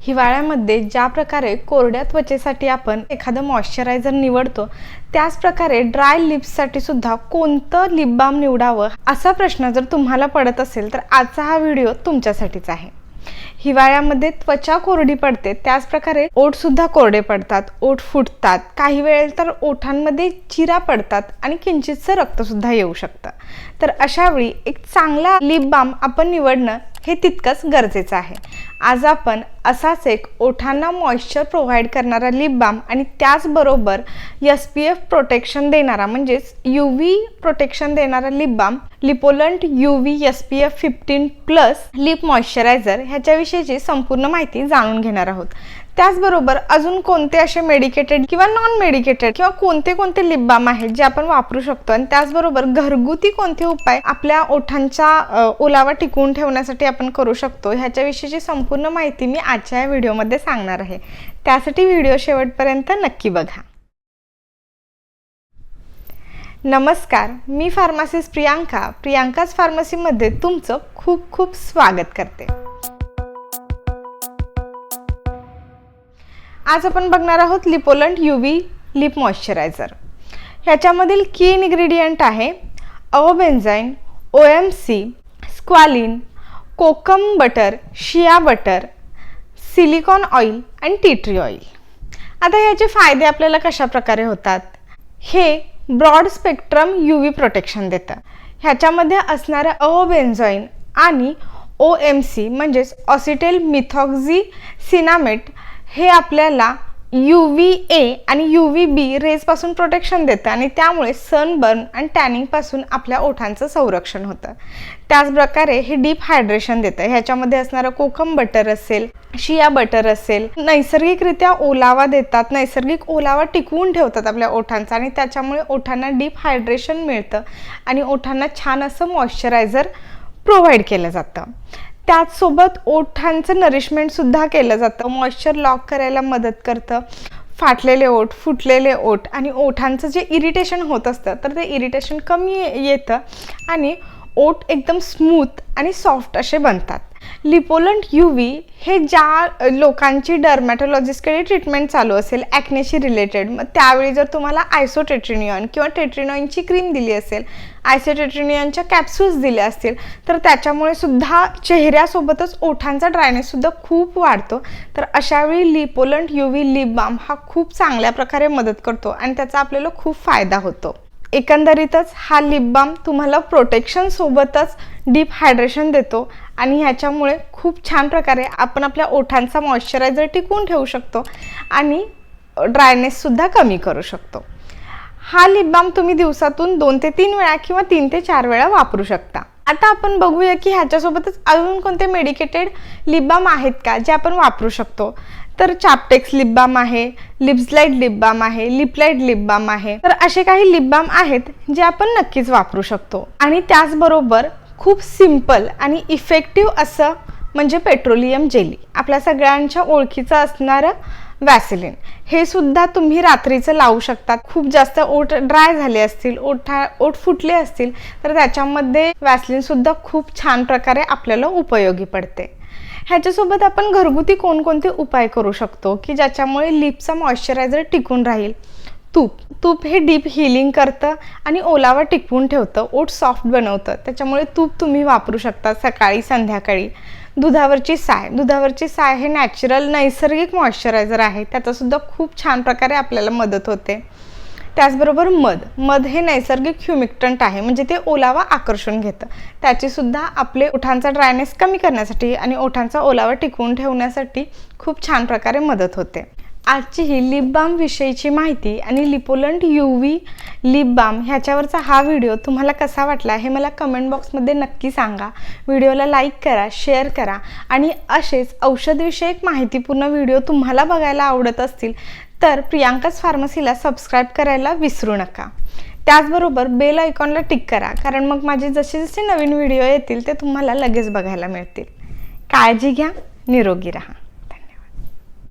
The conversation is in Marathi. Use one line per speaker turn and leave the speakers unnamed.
हिवाळ्यामध्ये ज्या प्रकारे कोरड्या त्वचेसाठी आपण एखादं मॉइश्चरायझर निवडतो, त्याच प्रकारे ड्राय लिप्ससाठी सुद्धा कोणतं लिप बाम निवडावं असा प्रश्न जर तुम्हाला पडत असेल तर आजचा हा व्हिडिओ तुमच्यासाठीच आहे। हिवाळ्यामध्ये त्वचा कोरडी पडते, त्याच प्रकारे ओठ सुद्धा कोरडे पडतात, ओठ फुटतात, काही वेळेला तर ओठांमध्ये चिरा पडतात आणि किंचितसं रक्त सुद्धा येऊ शकतं। तर अशा वेळी एक चांगला लिप बाम आपण निवडणं हे तितकंच गरजेचं आहे। आज आपण असाच एक ओठांना मॉइश्चर प्रोव्हाइड करणारा लिप बाम आणि त्याचबरोबर SPF प्रोटेक्शन देणारा म्हणजेच UV प्रोटेक्शन देणारा lip balm Lipolent UV SPF 15+ lip moisturiser ह्याच्याविषयीची संपूर्ण माहिती जाणून घेणार आहोत। त्याचबरोबर अजून कोणते असे मेडिकेटेड किंवा नॉन मेडिकेटेड किंवा कोणते लिप बाम आहेत जे आपण वापरू शकतो आणि त्याचबरोबर घरगुती कोणते उपाय आपल्या ओठांचा ओलावा टिकवून ठेवण्यासाठी आपण करू शकतो ह्याच्याविषयीची संपूर्ण माहिती मी आजच्या या व्हिडिओमध्ये सांगणार आहे। त्यासाठी व्हिडिओ शेवटपर्यंत नक्की बघा। नमस्कार, मी फार्मासिस्ट प्रियांकाज फार्मसीमध्ये तुमचं खूप खूप स्वागत करते। आज आपण बघणार आहोत लिपोलंट UV लिप मॉइश्चरायझर। ह्याच्यामधील की इन्ग्रेडियंट आहे avobenzone, OMC, squalene, kokum butter, shea butter, silicone oil आणि टी ट्री ऑइल। आता ह्याचे फायदे आपल्याला कशा प्रकारे होतात? हे ब्रॉड स्पेक्ट्रम UV प्रोटेक्शन देतं। ह्याच्यामध्ये असणाऱ्या अओबेन्झाईन आणि OMC म्हणजेच ऑसिटेल मिथॉक्झी सिनामेट हे आपल्याला UVA आणि UVB रेजपासून प्रोटेक्शन देतं आणि त्यामुळे सनबर्न आणि टॅनिंग पासून आपल्या ओठांचं संरक्षण होतं। त्याचप्रकारे हे डीप हायड्रेशन देतं। ह्याच्यामध्ये असणारं कोकम बटर असेल, शिया बटर असेल, नैसर्गिकरित्या ओलावा देतात, नैसर्गिक ओलावा टिकवून ठेवतात आपल्या ओठांचा आणि त्याच्यामुळे ओठांना डीप हायड्रेशन मिळतं आणि ओठांना छान असं मॉइश्चरायझर प्रोव्हाइड केलं जातं। त्याचसोबत ओठांचं नरिशमेंट सुद्धा केलं जातं, मॉइश्चर लॉक करायला मदत करतं। फाटलेले ओठ, फुटलेले ओठ आणि ओठांचं जे इरिटेशन होत असतं तर ते इरिटेशन कमी येतं आणि ओठ एकदम स्मूथ आणि सॉफ्ट असे बनतात। लिपोलंट UV हे ज्या लोकांची डर्मॅटोलॉजिस्टकडे ट्रीटमेंट चालू असेल ॲक्नेशी रिलेटेड, मग त्यावेळी जर तुम्हाला आयसोटेट्रिनियॉन किंवा टेट्रिनॉइनची क्रीम दिली असेल, आयसोटेट्रिनियॉनच्या कॅप्सूल्स दिल्या असतील तर त्याच्यामुळे सुद्धा चेहऱ्यासोबतच ओठांचा ड्रायनेस सुद्धा खूप वाढतो। तर अशावेळी लिपोलंट UV लिप बाम हा खूप चांगल्या प्रकारे मदत करतो आणि त्याचा आपल्याला खूप फायदा होतो। एकंदरीतच हा लिप बाम तुम्हाला प्रोटेक्शन सोबतच डीप हायड्रेशन देतो आणि ह्याच्यामुळे खूप छान प्रकारे आपण आपल्या ओठांचा मॉइश्चरायझर टिकवून ठेवू शकतो आणि ड्रायनेस सुद्धा कमी करू शकतो। हा लिप बाम तुम्ही दिवसातून 2 ते 3 वेळा किंवा 3 ते 4 वेळा वापरू शकता। आता आपण बघूया की ह्याच्यासोबतच अजून कोणते मेडिकेटेड लिप बाम आहेत का जे आपण वापरू शकतो। तर चाप्टेक्स लिप बाम आहे, लिप्सलाइट लिप बाम आहे, लिपलाइट लिप बाम आहे। तर असे काही लिप बाम आहेत जे आपण नक्कीच वापरू शकतो आणि त्याचबरोबर खूप सिंपल आणि इफेक्टिव्ह असं म्हणजे पेट्रोलियम जेली, आपल्या सगळ्यांच्या ओळखीचं असणारं वॅसलिन, हे सुद्धा तुम्ही रात्रीचं लावू शकता। खूप जास्त ओठ ड्राय झाले असतील, ओठ फुटले असतील तर त्याच्यामध्ये वॅसलिन सुद्धा खूप छान प्रकारे आपल्याला उपयोगी पडते। ह्याच्यासोबत आपण घरगुती कोणकोणते उपाय करू शकतो की ज्याच्यामुळे लिपचा मॉइश्चरायझर टिकून राहील? तूप हे डीप हिलिंग करतं आणि ओलावा टिकवून ठेवतं, ओठ सॉफ्ट बनवतं, त्याच्यामुळे तूप तुम्ही वापरू शकता सकाळी संध्याकाळी। दुधावरची साय हे नॅचरल नैसर्गिक मॉइश्चरायझर आहे, त्याचासुद्धा खूप छान प्रकारे आपल्याला मदत होते। त्याचबरोबर मध हे नैसर्गिक ह्युमिक्टंट आहे, म्हणजे ते ओलावा आकर्षून घेतं, त्याची सुद्धा आपले ओठांचा ड्रायनेस कमी करण्यासाठी आणि ओठांचा ओलावा टिकवून ठेवण्यासाठी खूप छान प्रकारे मदत होते। आजची ही लिप बाम विषयीची माहिती आणि लिपोलंट UV लिप बाम ह्याच्यावरचा हा व्हिडिओ तुम्हाला कसा वाटला हे मला कमेंट बॉक्समध्ये नक्की सांगा। व्हिडिओला लाईक करा, शेअर करा आणि असेच औषधविषयक माहितीपूर्ण व्हिडिओ तुम्हाला बघायला आवडत असतील तर प्रियांकाज फार्मसीला सबस्क्राईब करायला विसरू नका। त्याचबरोबर बेल आयकॉनला टिक करा, कारण मग माझे जसे नवीन व्हिडिओ येतील ते तुम्हाला लगेच बघायला मिळतील। काळजी घ्या, निरोगी राहा।